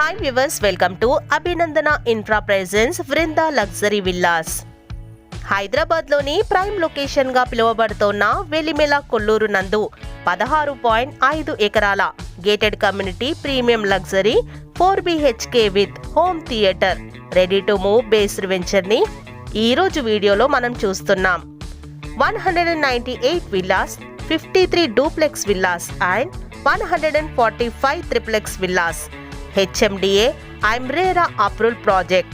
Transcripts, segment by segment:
Hi viewers, welcome to Abhinandana infra presence Vrinda luxury villas. హైదరాబాద్లోని prime లొకేషన్గా పిలువబడుతోన్న వెలిమెల కొల్లూరు నందు 16.5 ఎకరాల gated community premium luxury 4BHK with home theatre ready to move based వెంచర్ని ఈరోజు వీడియోలో మనం చూస్తున్నాం. 198 villas, 53 duplex villas and 145 triplex villas. HMDA IMRERA approved project.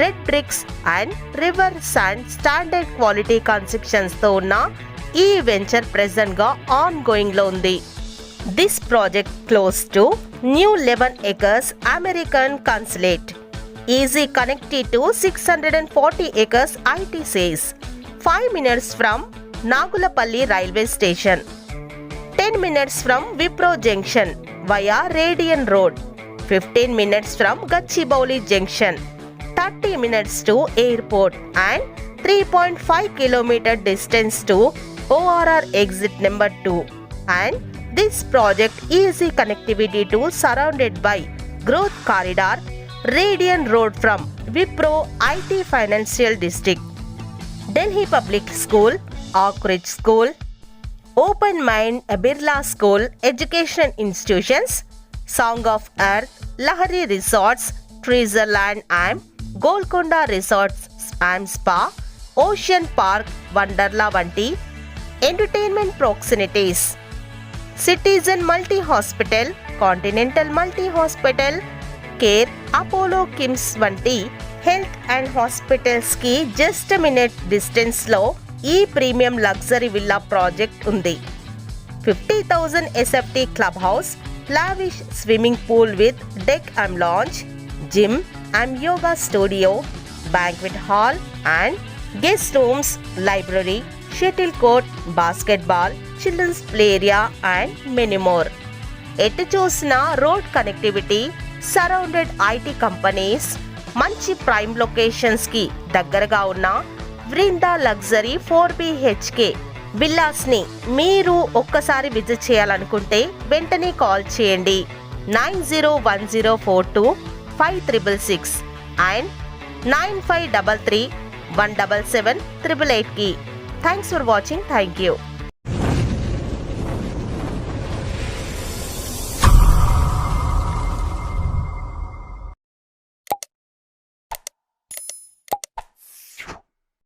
Red bricks and river sand standard quality constructions తో ఉన్న ఈ వెంచర్ ప్రెజెంట్ గా on going లో ఉంది. This project close to new 11 acres American consulate. Easy connected to 640 acres IT says. 5 minutes from Nagulapalli railway station. 10 minutes from Wipro Junction via Radian Road. 15 minutes from Gachibowli Junction, 30 minutes to airport and 3.5 km distance to ORR exit number 2. And this project easy connectivity to surrounded by growth corridor, Radian Road from Wipro IT Financial District, Delhi Public School, Oak Ridge School, Open Mind Birla School, education institutions, Song of Earth, Lahari Resorts, Treasure Land and Golconda Resorts and Spa, Ocean Park, Wonderla వంటి entertainment proximities. Citizen Multi Hospital, Continental Multi Hospital, Care, Apollo Kims వంటి health and hospitals కి just minute distance లో ఈ premium luxury villa project ఉంది. 50,000 SFT club house, lavish swimming pool with deck and lounge, gym and yoga studio, banquet hall and guest rooms, library, shuttle court, basketball, children's play area and many more. ఎటు చూసినా road connectivity, surrounded IT companies, మంచి prime locations కి దగ్గరగా ఉన్న Vrinda luxury 4BHK villas ని మీరు ఒక్కసారి visit చేయాలనుకుంటే వెంటనే కాల్ చేయండి 9010425366 అండ్ 9533177888 కి. Thanks for watching. Thank you.